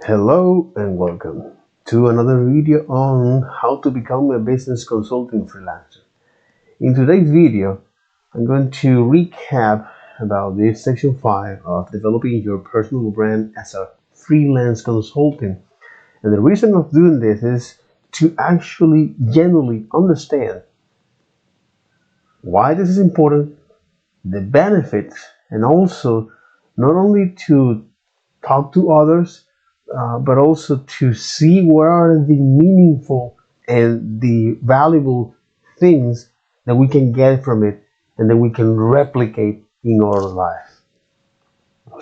Hello and welcome to another video on how to become a business consulting freelancer. In today's video, I'm going to recap about this section 5 of developing your personal brand as a freelance consultant. And the reason of doing this is to actually genuinely understand why this is important, the benefits, and also not only to talk to others, but also to see what are the meaningful and the valuable things that we can get from it and that we can replicate in our life.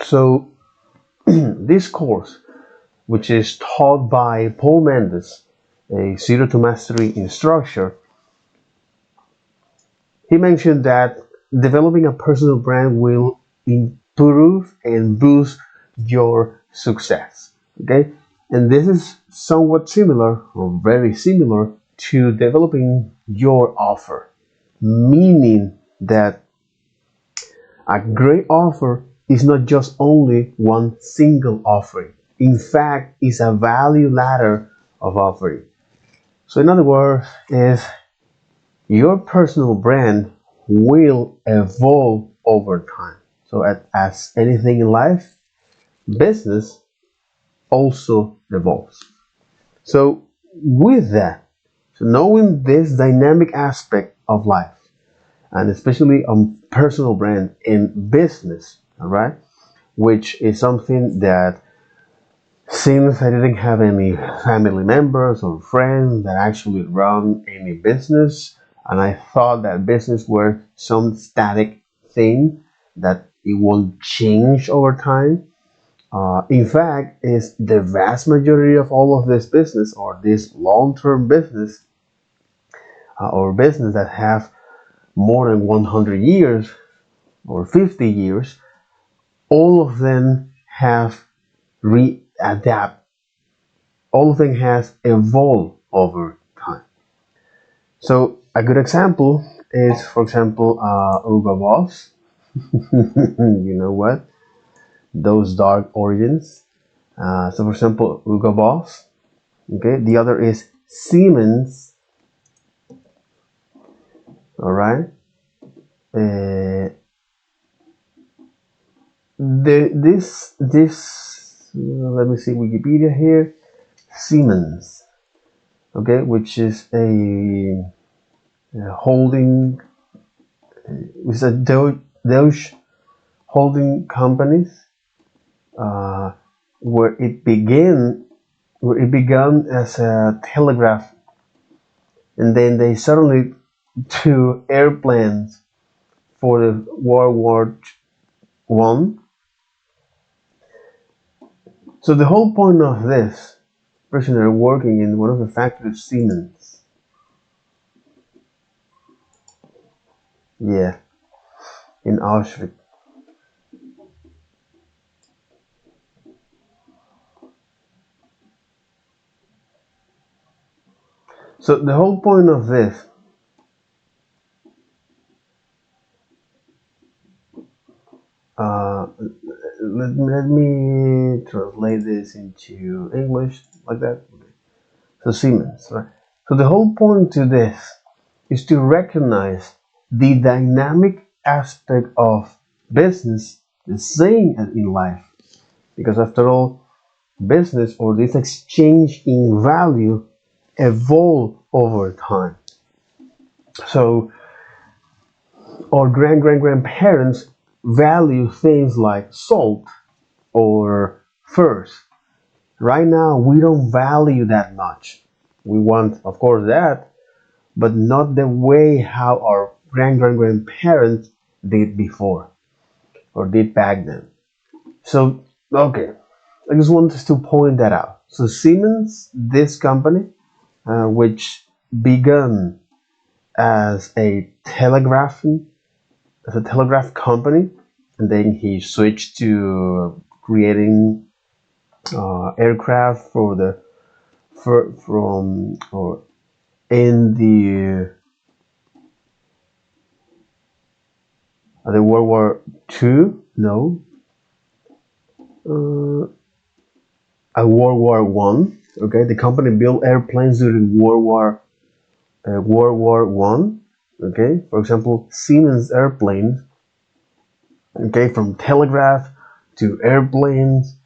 So this course, which is taught by Paul Mendes, a Zero to Mastery instructor, he mentioned that developing a personal brand will improve and boost your success. Okay, and this is somewhat similar or very similar to developing your offer, meaning that a great offer is not just only one single offering. In fact, it's a value ladder of offering. So in other words, is your personal brand will evolve over time. So as anything in life, business also evolves. So with that, so knowing this dynamic aspect of life, and especially on personal brand in business, all right, which is something that since I didn't have any family members or friends that actually run any business, and I thought that business were some static thing that it won't change over time. In fact, is the vast majority of all of this business or this long-term business or business that have more than 100 years or 50 years, all of them have readapt. All of them has evolved over time. So a good example is, for example, Hugo Boss. You know what? Those dark origins. So for example, Hugo Boss. Okay, the other is Siemens. All right. This let me see Wikipedia here. Siemens. Okay, which is a holding. It's a Deutsche holding companies uh, where it began as a telegraph, and then they suddenly to airplanes for the World War I. So the whole point of this person are working in one of the factories, Siemens. Yeah, in Auschwitz. So the whole point of this let me translate this into English like that. So Siemens, right? So the whole point to this is to recognize the dynamic aspect of business the same as in life. Because after all, business or this exchange in value evolve over time. So our grandparents value things like salt or furs. Right now, we don't value that much. We want, of course, that, but not the way how our grandparents did before or did back then. So, okay, I just wanted to point that out. So, Siemens, this company, which began as a telegraph company, and then he switched to creating aircraft for the from or in the World War II. No, uh, World War One. Okay, the company built airplanes during World War One. Okay, for example, Siemens airplanes. Okay, from telegraph to airplanes,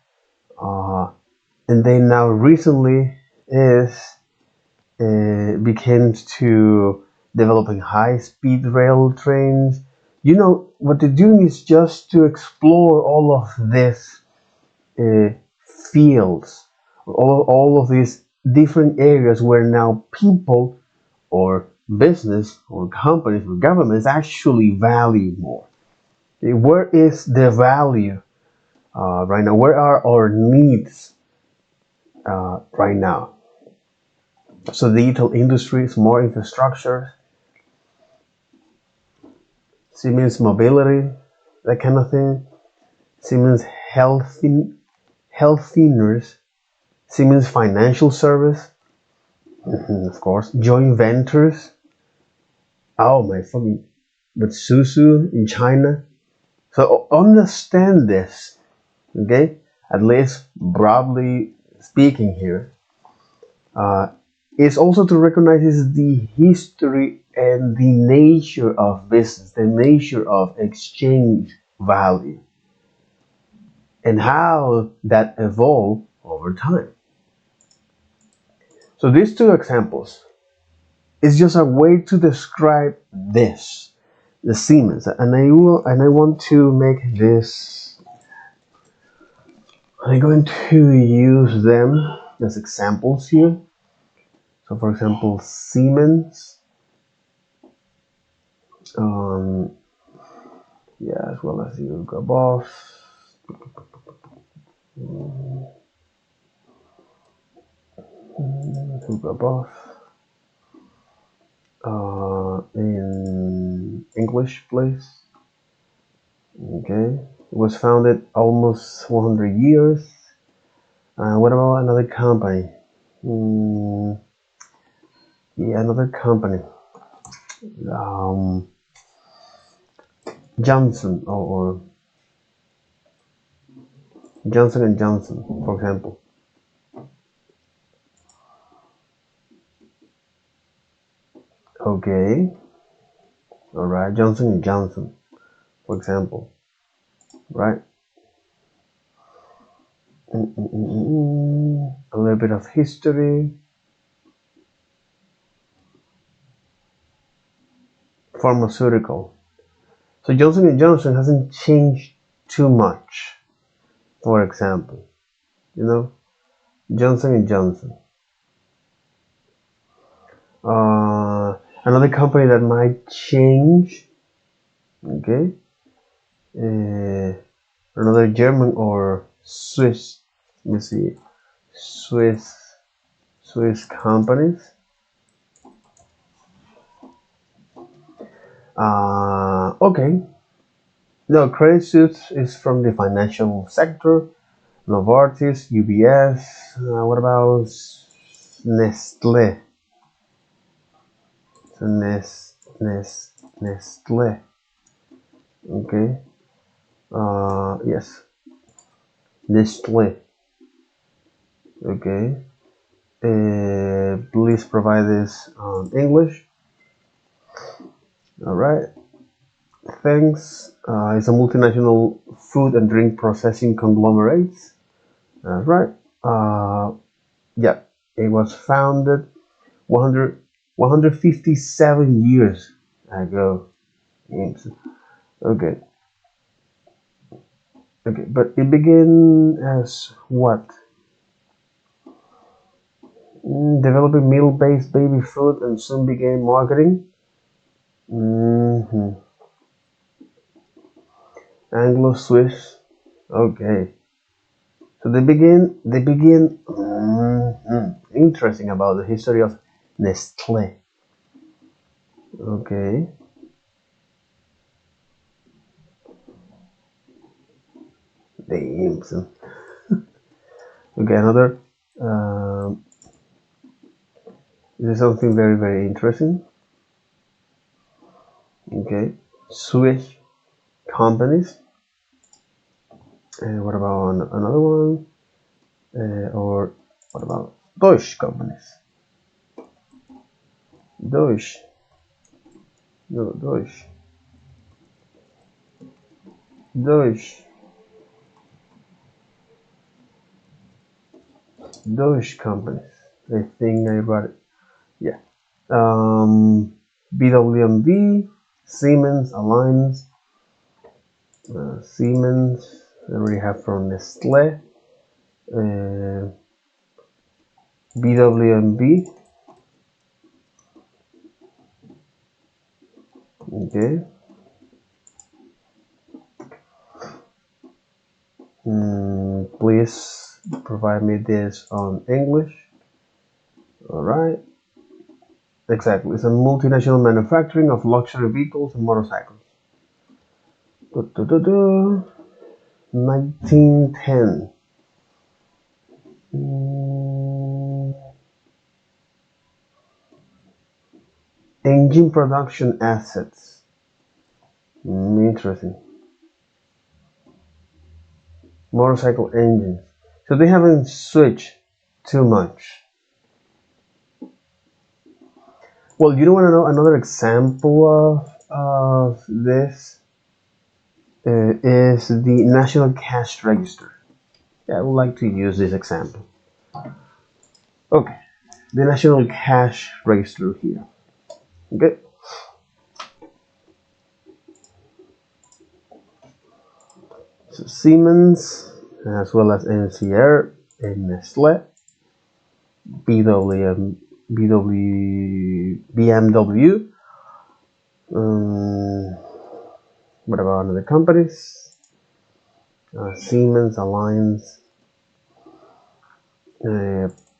and they now recently is became to developing high-speed rail trains. You know what they're doing is just to explore all of this uh, fields, all of these different areas where now people or business or companies or governments actually value more. Where is the value right now? Where are our needs right now? So digital industries, more infrastructure, Siemens mobility, that kind of thing. Siemens healthiness, Siemens financial service, of course, joint ventures. Oh my fucking, with Susu in China. So understand this, okay? At least broadly speaking here. Uh, is also to recognize the history and the nature of business, the nature of exchange value, and how that evolved over time. So these two examples is just a way to describe this, the Siemens, and I want to make this. I'm going to use them as examples here. So, for example, Siemens, um, yeah, as well as Hugo Boss, Hugo Boss, in English, please. Okay, it was founded almost 100 years. What about another company? Mm, yeah, another company. Um, Johnson or Johnson and Johnson, for example. Okay, all right, Johnson and Johnson, for example, right? A little bit of history. Pharmaceutical. So Johnson and Johnson hasn't changed too much. For example, you know, Johnson and Johnson. Another company that might change. Okay, another German or Swiss. Let me see, Swiss companies. Okay. No, Credit Suisse is from the financial sector. Novartis, UBS. What about Nestle? So Nestle. Okay. Yes. Nestle. Okay. Please provide this English. All right. Thanks. It's a multinational food and drink processing conglomerate. Right. Yeah. It was founded 100, 157 years ago. Yes. Okay. Okay. But it began as what? Developing meal-based baby food and soon began marketing. hmm Anglo-Swiss. Okay. So they begin interesting about the history of Nestle. Okay. Damn. Okay, another um, this is something very, very interesting. Okay. Swiss companies. And what about another one? Or what about Deutsch companies? Deutsch, no, Deutsch, Deutsch companies. I think I wrote it. Yeah. BWMV, Siemens, Alliance, Siemens. I already have from Nestle. BWMV. Okay. Please provide me this on English. All right. Exactly. It's a multinational manufacturing of luxury vehicles and motorcycles. 1910. Engine production assets. Interesting. Motorcycle engines. So they haven't switched too much. Well, you don't want to know another example of this is the National Cash Register. Yeah, I would like to use this example. Okay, the National Cash Register here. Okay. So Siemens, as well as NCR and Nestle, BMW. What about other companies? Siemens, Alliance,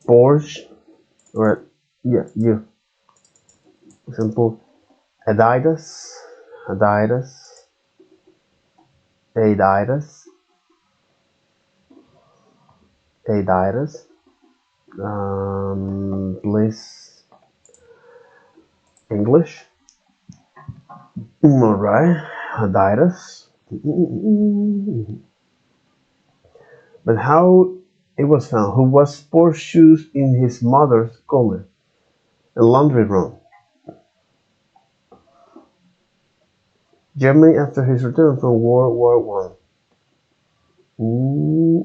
Porsche, or yeah, you. For example, Adidas, Adidas, Adidas, Adidas. Please, English. All right, Adidas. But how it was found? Who wore sports shoes in his mother's closet, a laundry room? Germany after his return from World War One.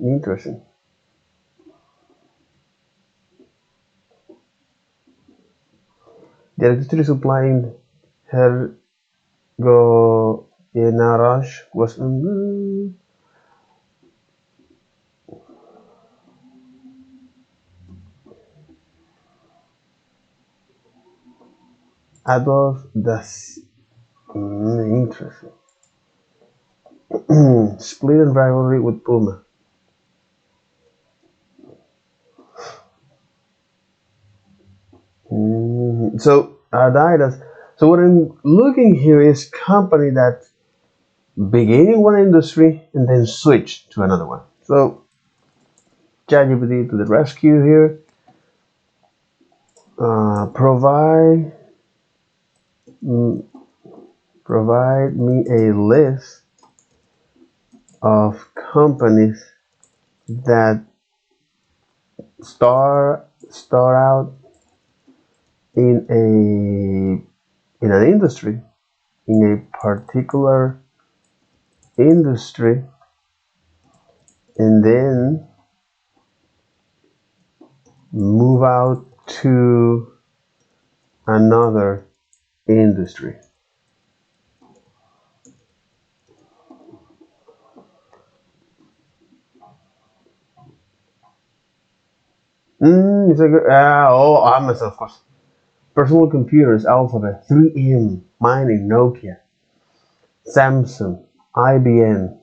Interesting. The electricity supply in Herzogenaurach was Adolf Das. Interesting. Split and rivalry with Puma. So Adidas. So what I'm looking here is company that begin in one industry and then switch to another one. So ChatGPT to the rescue here. Provide me a list of companies that start out in an industry, in a particular industry, and then move out to another industry. It's like Amazon, of course. Personal computers, Alphabet, 3M, mining, Nokia, Samsung, IBM,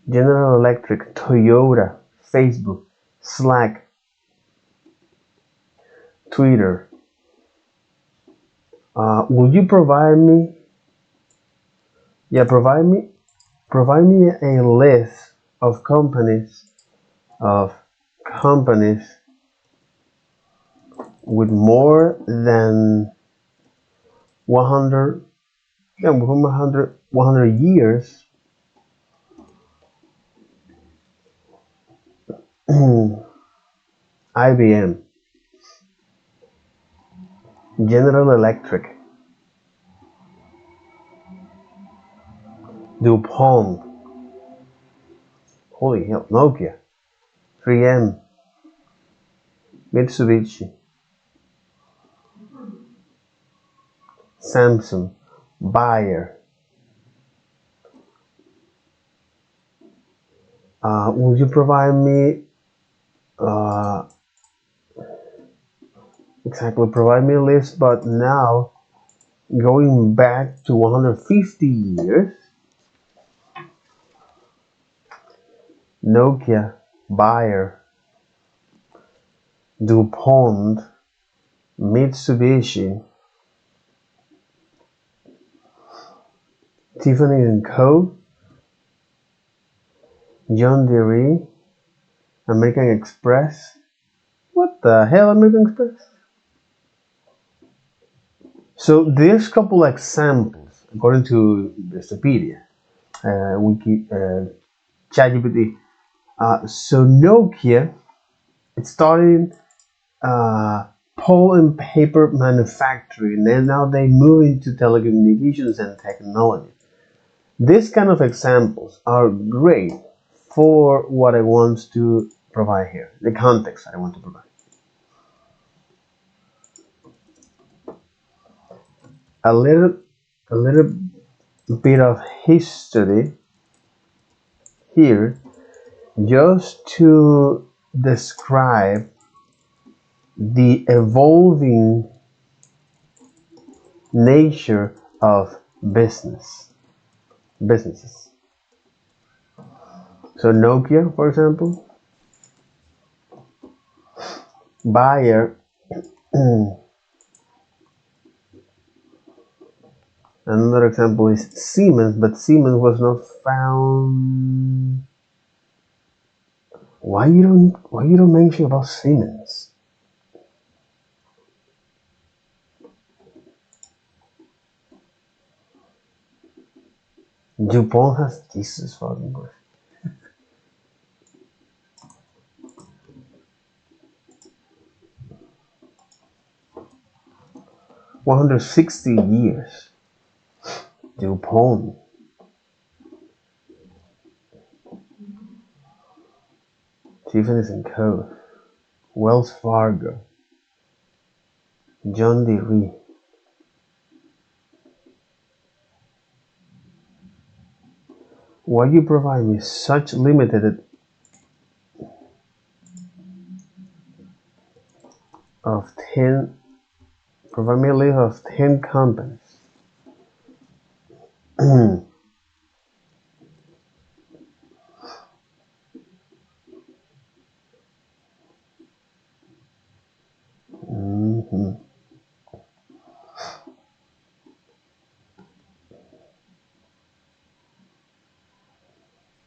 General Electric, Toyota, Facebook, Slack, Twitter. Will you provide me? Yeah, provide me a list of of companies with more than 100, yeah, 100 years IBM, General Electric, DuPont, holy hell, Nokia, 3M, Mitsubishi, Samsung, Bayer. Would you provide me provide me a list, but now going back to 150 years? Nokia, Bayer, DuPont, Mitsubishi, Tiffany and Co., John Deere, American Express. What the hell, American Express? So there's a couple examples according to Wikipedia, ChatGPT. So Nokia, it started pulp and paper manufacturing, and now they move into telecommunications and technology. These kind of examples are great for what I want to provide here, the context that I want to provide. A little bit of history here, just to describe the evolving nature of businesses. So Nokia, for example, Bayer, another example is Siemens, but Siemens was not found. Why you don't mention about Siemens? DuPont has Jesus fucking Christ. 160 years. DuPont. Tiffany and Co. Wells Fargo. John Deere. Why you provide me such limited of 10, provide me a list of 10 companies.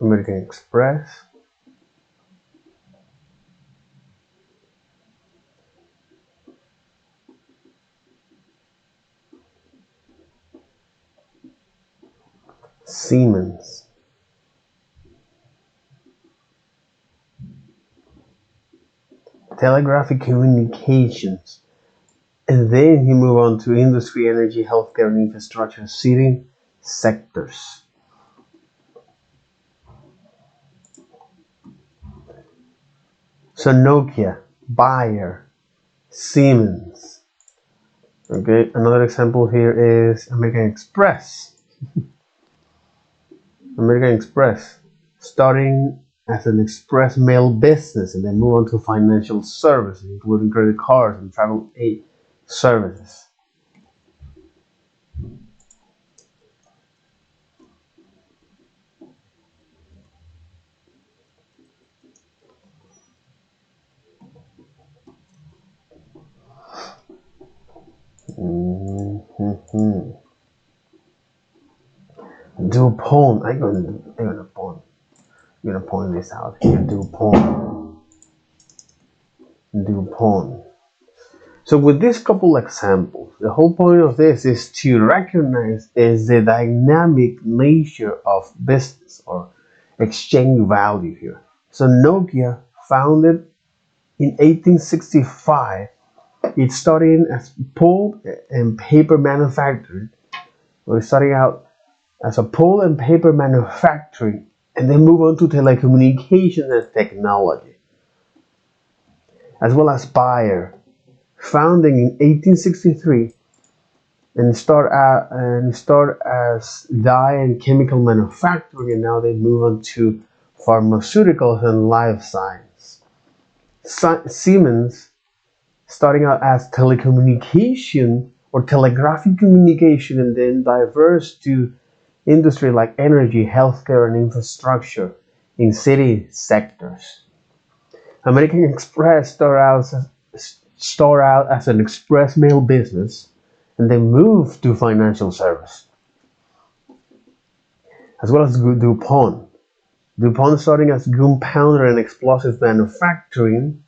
American Express, Siemens, Telegraphic Communications, and then you move on to industry, energy, healthcare, and infrastructure, city sectors. So Nokia, Bayer, Siemens. Okay, another example here is American Express. American Express, starting as an express mail business and then move on to financial services, including credit cards and travel aid services. DuPont, I'm gonna point this out here. DuPont. So with these couple examples, the whole point of this is to recognize is the dynamic nature of business or exchange value here. So Nokia founded in 1865. It started as pulp and paper manufacturing. We're starting out as a pulp and paper manufacturing, and then move on to telecommunications and technology, as well as Bayer, founding in 1863, and start as dye and chemical manufacturing, and now they move on to pharmaceuticals and life science. Siemens, starting out as telecommunication or telegraphic communication, and then diverse to industry like energy, healthcare, and infrastructure in city sectors. American Express start out as an express mail business, and then moved to financial service, as well as DuPont. DuPont starting as gunpowder and explosive manufacturing,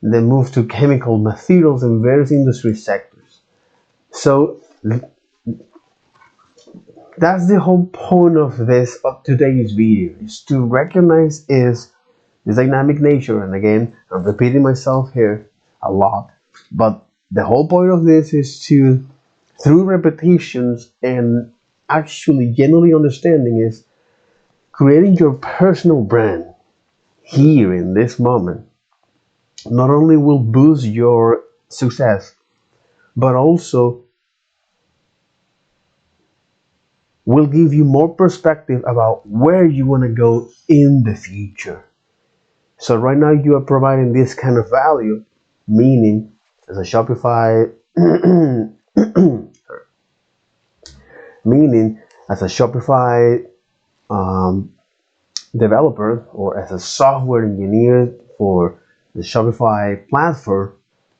then moved to chemical materials in various industry sectors. So that's the whole point of today's video, is to recognize is this dynamic nature. And again, I'm repeating myself here a lot, but the whole point of this is to, through repetitions and actually genuinely understanding, is creating your personal brand here in this moment. Not only will boost your success, but also will give you more perspective about where you want to go in the future. So right now you are providing this kind of value, meaning as a Shopify meaning as a Shopify developer, or as a software engineer for the Shopify platform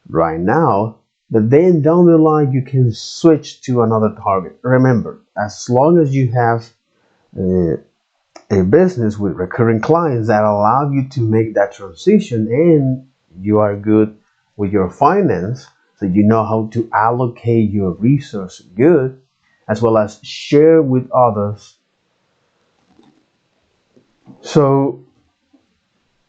right now, but then down the line you can switch to another target. Remember, as long as you have a business with recurring clients that allow you to make that transition, and you are good with your finance, so you know how to allocate your resource good, as well as share with others. So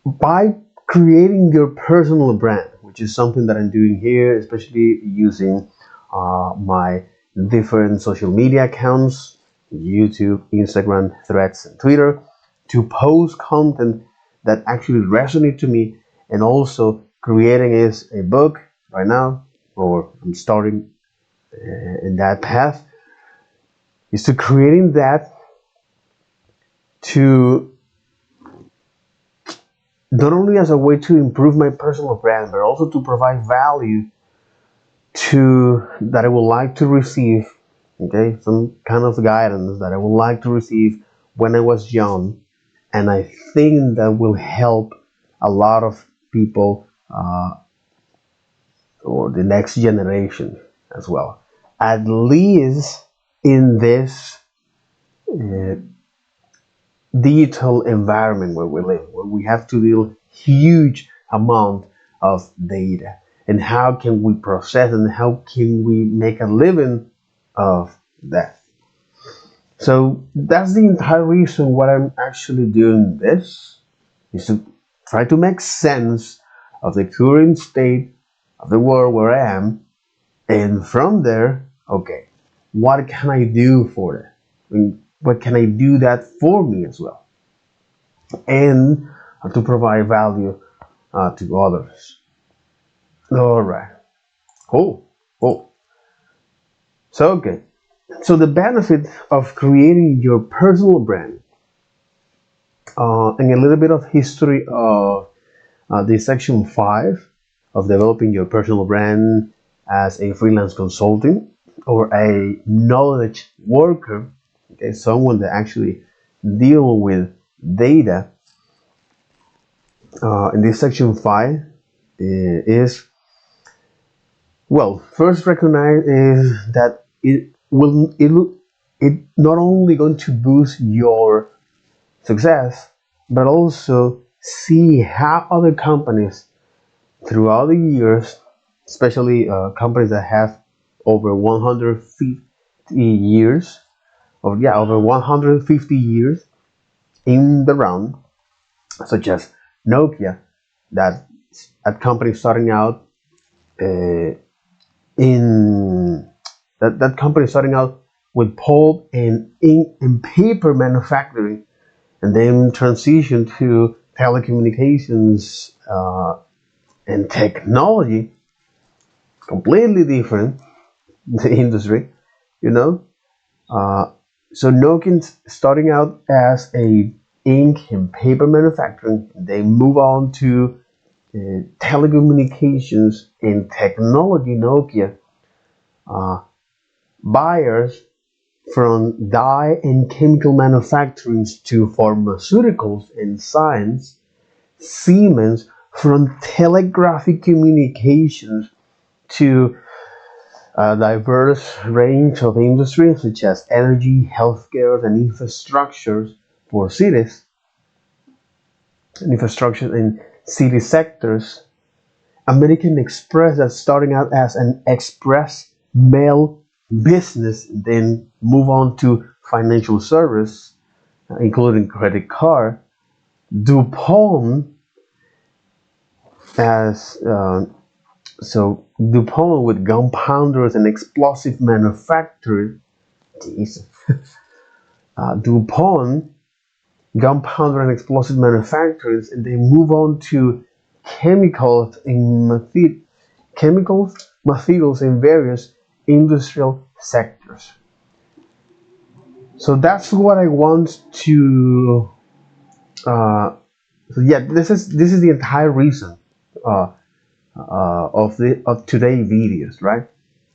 by creating your personal brand, which is something that I'm doing here, especially using my different social media accounts, YouTube, Instagram, Threads, and Twitter, to post content that actually resonate to me, and also creating is a book right now, or I'm starting in that path, is to creating that to not only as a way to improve my personal brand, but also to provide value to that I would like to receive. Okay, some kind of guidance that I would like to receive when I was young, and I think that will help a lot of people, or the next generation as well. At least in this uh, digital environment where we live, where we have to deal huge amount of data, and how can we process and how can we make a living of that. So that's the entire reason why I'm actually doing this, is to try to make sense of the current state of the world where I am, and from there, okay, what can I do for it? I mean, what can I do that for me as well, and to provide value to others. All right, cool, cool. So okay, so the benefit of creating your personal brand, and a little bit of history of the section 5 of developing your personal brand as a freelance consultant or a knowledge worker. Okay, someone that actually deal with data. In this section 5 is, well, first recognize is that it not only going to boost your success, but also see how other companies throughout the years, especially companies that have over 150 years, or yeah, over 150 years in the round, such as Nokia, that company starting out uh, in that company starting out with pulp and ink and paper manufacturing, and then transition to telecommunications and technology, completely different the industry, you know. Uh, so Nokia's starting out as a ink and paper manufacturing. They move on to telecommunications and technology. Nokia buyers from dye and chemical manufacturing to pharmaceuticals and science. Siemens from telegraphic communications to a diverse range of industries such as energy, healthcare, and infrastructures for cities, infrastructure in city sectors. American Express that's starting out as an express mail business, then move on to financial service, including credit card. DuPont as DuPont with gunpowders and explosive manufacturing. Jesus. DuPont, gunpowder and explosive manufacturers, and they move on to chemicals and materials in various industrial sectors. So that's what I want to. So yeah, this is the entire reason uh, of today videos, right?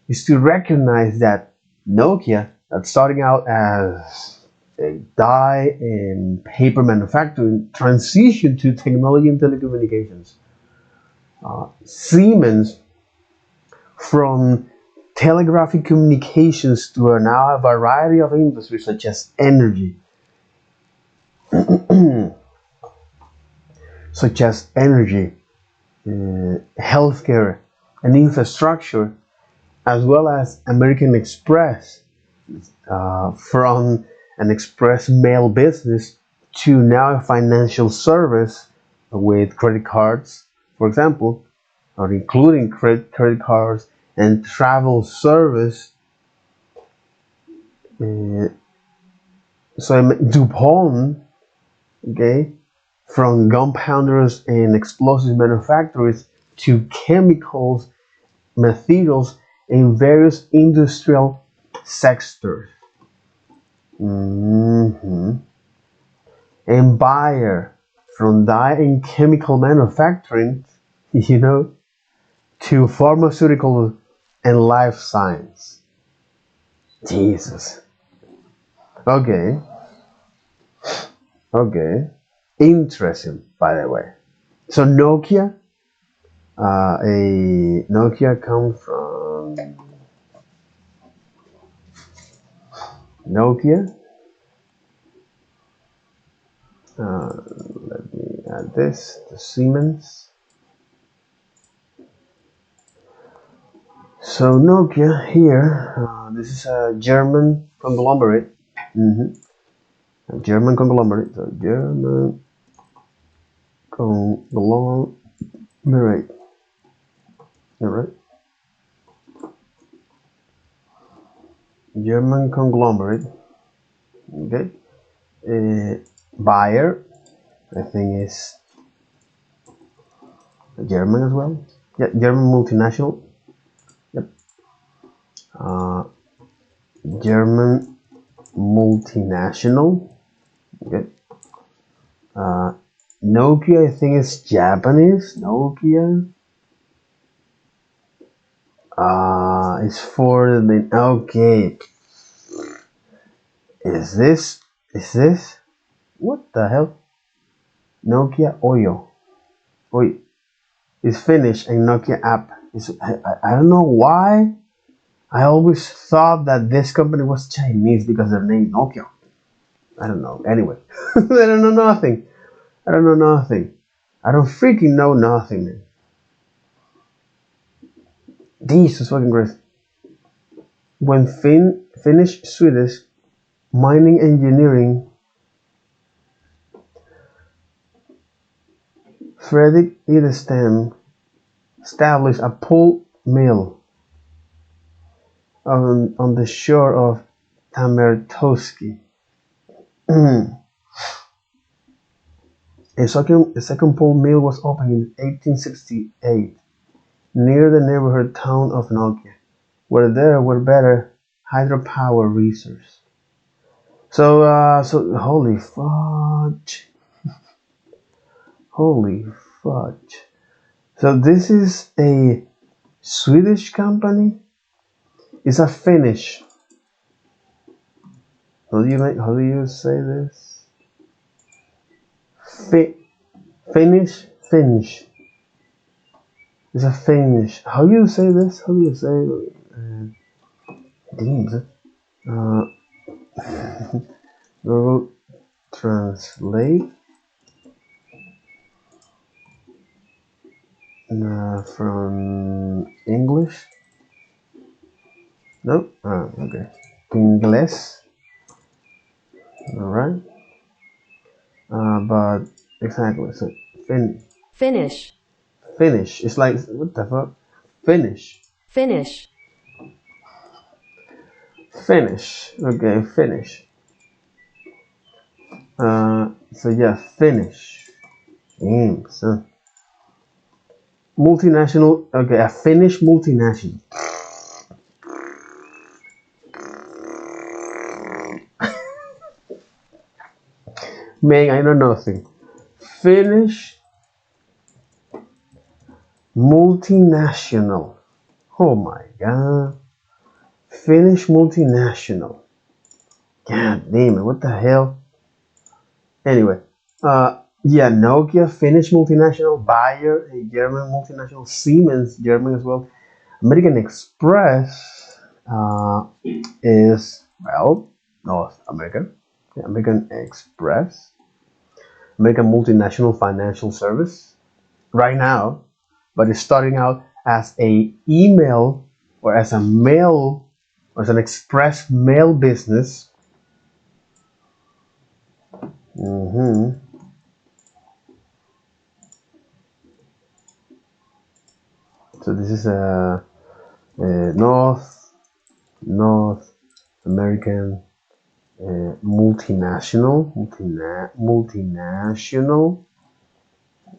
Is to recognize that Nokia, that's starting out as a dye and paper manufacturing, transition to technology and telecommunications. Siemens from telegraphic communications to now a variety of industries such as energy, such as energy, healthcare, and infrastructure, as well as American Express, from an express mail business to now a financial service with credit cards, for example, or including credit cards and travel service. Uh, DuPont, okay, from gunpowders and explosive manufacturers to chemicals, materials in various industrial sectors. Mhm. And Bayer from dye and chemical manufacturing, you know, to pharmaceutical and life science. Jesus. Okay. Okay. Interesting, by the way. So a Nokia comes from Nokia. Let me add this. The Siemens. So Nokia here. This is a German conglomerate. Mhm. A German conglomerate. So German conglomerate. All right. German conglomerate. Okay. Bayer, I think is German as well. Yeah, German multinational. Yep. Uh, German multinational. Okay. Nokia, I think is Japanese. Nokia. It's for the okay. Is this what the hell? Nokia Oyo. Wait, it's Finnish and Nokia app. I don't know why. I always thought that this company was Chinese because their name Nokia. I don't know. Anyway, I don't know nothing. I don't know nothing. I don't freaking know nothing, man. Jesus fucking Christ. When Finnish Swedish mining engineering Frederick Idestam established a pulp mill on the shore of Tamertovsky. A second pulp mill was opened in 1868 near the neighborhood town of Nokia, where there were better hydropower resources. So holy fudge. So this is a Swedish company. It's a Finnish. How do you say this? Finnish. It's a Finnish. How do you say this? How do you say? Uh, Google Translate from English. No. Okay. English. All right. But exactly. So Finish. Finish. It's like what the fuck? Finish. Finish. Finish. Okay. Finish. So yeah. Finish. Damn, son. Multinational. Okay. A Finnish multinational. Man, I know nothing. Finnish multinational. Oh my god. Finnish multinational. God damn it, what the hell? Anyway, yeah, Nokia, Finnish multinational, Bayer, a German multinational, Siemens, German as well. American Express is, well, North American. Yeah, American Express, American multinational financial service. Right now, but it's starting out as a email or as a mail or as an express mail business. hmm So this is a North American multinational.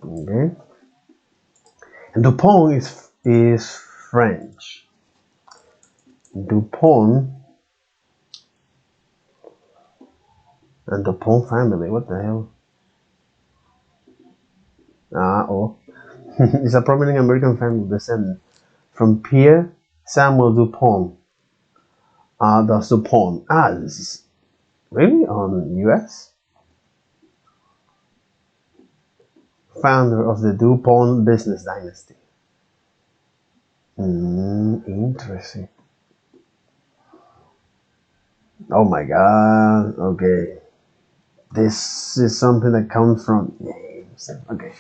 Okay, and DuPont is French. DuPont and DuPont family. What the hell? Oh, it's a prominent American family descendant from Pierre Samuel DuPont. That's DuPont. This is really on US? Founder of the DuPont business dynasty. Interesting. Oh my god. Okay. This is something that comes from games. Okay.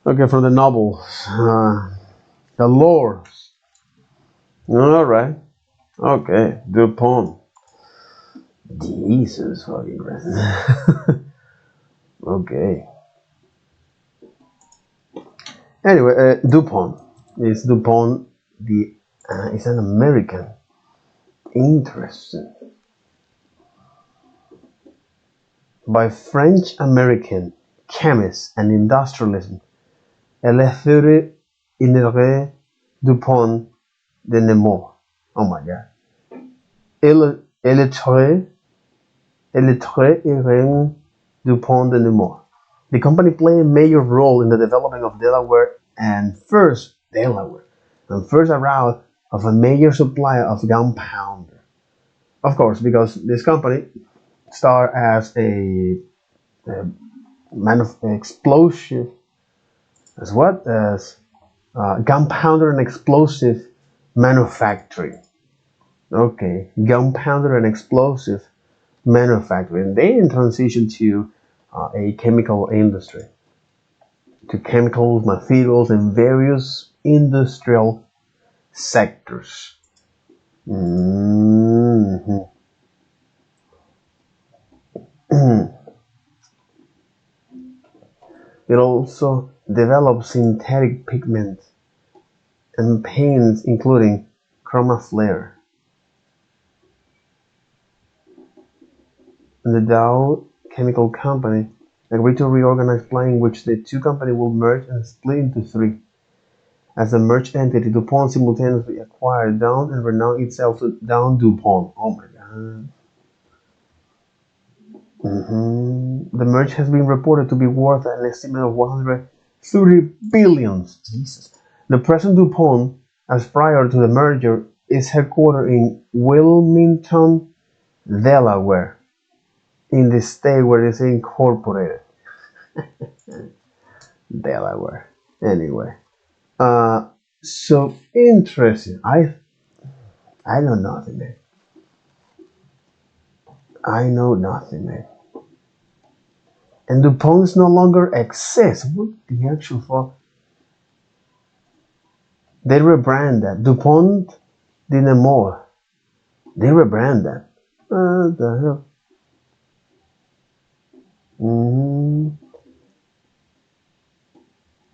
Okay, from the novels. The lore. Alright. Okay. DuPont. Jesus fucking Christ. Okay. Anyway, DuPont is DuPont. The It's an American. Interesting. By French American chemist and industrialist Eleuthère Honoré DuPont de Nemours. Oh my god. Eleuthère Honoré DuPont de Nemours. The company played a major role in the development of first around of a major supplier of gunpowder. Of course, because this company started as a explosive as gunpowder and explosive manufacturing. Okay, gunpowder and explosive manufacturing. Then transitioned to a chemical industry, to chemicals, materials, and various industrial sectors. Mhm. It also develops synthetic pigments and paints including chroma and the Dow Chemical Company agreed to reorganize plan in which the two companies will merge and split into three. As a merged entity, DuPont simultaneously acquired Dow and renamed itself to Dow DuPont. Oh my god. The merge has been reported to be worth an estimate of 130 billions. Jesus. The present DuPont, as prior to the merger, is headquartered in Wilmington, Delaware, in the state where it is incorporated. Delaware. Anyway, so interesting. I know nothing, man. I know nothing, man. And DuPont no longer exists. What the actual fuck? They rebrand that. DuPont didn't more. They rebrand that. What the hell? hmm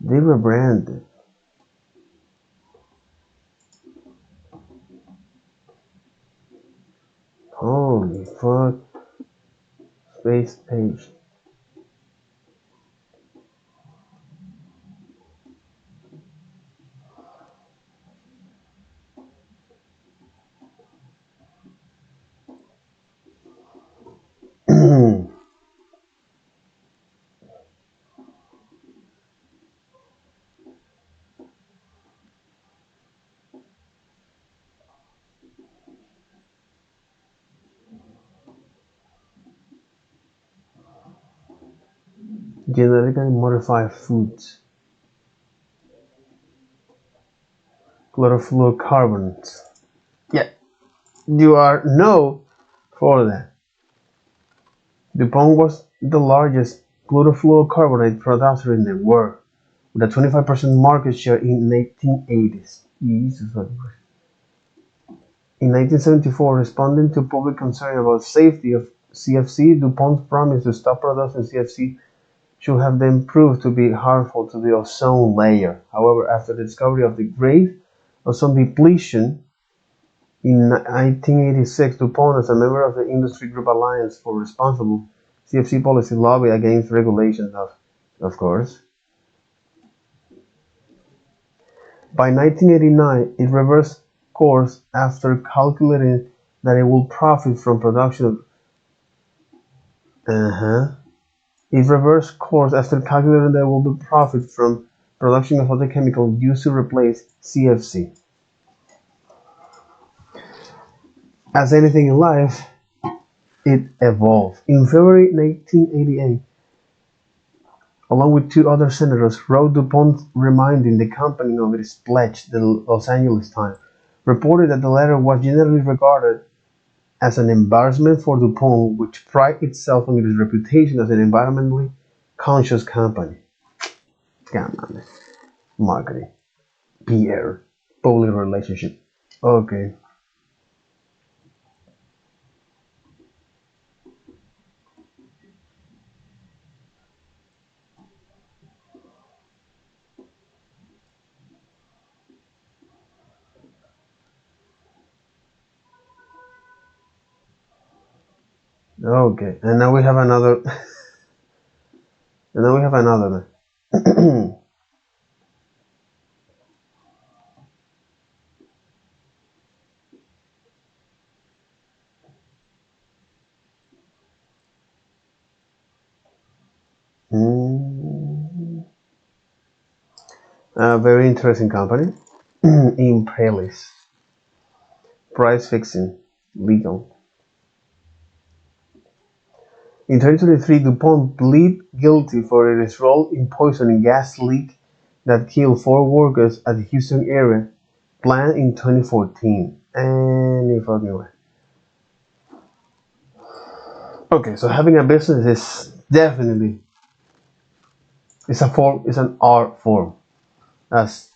They rebranded. Holy fuck. Space page. Genetically modified foods. Chlorofluorocarbons. Yeah, you are no for that. DuPont was the largest chlorofluorocarbonate producer in the world, with a 25% market share in 1980s. Jesus, in 1974, responding to public concern about safety of CFC, DuPont's promise to stop production CFC should have then proved to be harmful to the ozone layer. However, after the discovery of the grave ozone depletion in 1986, DuPont, as a member of the Industry Group Alliance for Responsible CFC Policy, lobbied against regulations of course. By 1989, it reversed course after calculating that it would profit from production of It reversed course after calculating that it would profit from production of other chemicals used to replace CFC. As anything in life, it evolved. In February 1988, along with two other senators, wrote DuPont reminding the company of its pledge. The Los Angeles Times reported that the letter was generally regarded as an embarrassment for DuPont, which prides itself on its reputation as an environmentally conscious company. Come on, marketing, PR, public relationship. Okay, okay, and now we have another, and now we have another. A very interesting company. Impelis. Price fixing. Legal. In 2023, DuPont pleaded guilty for its role in poisoning gas leak that killed four workers at the Houston area plant in 2014. Any fucking way. Okay, so having a business is definitely it's a form, it's an art form. That's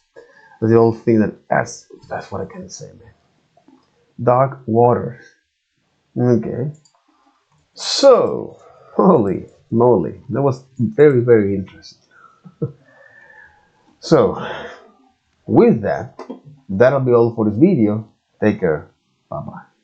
the old thing that's what I can say, man. Dark waters. Okay. So, holy moly, that was very, very interesting. So, with that, that'll be all for this video. Take care. Bye bye.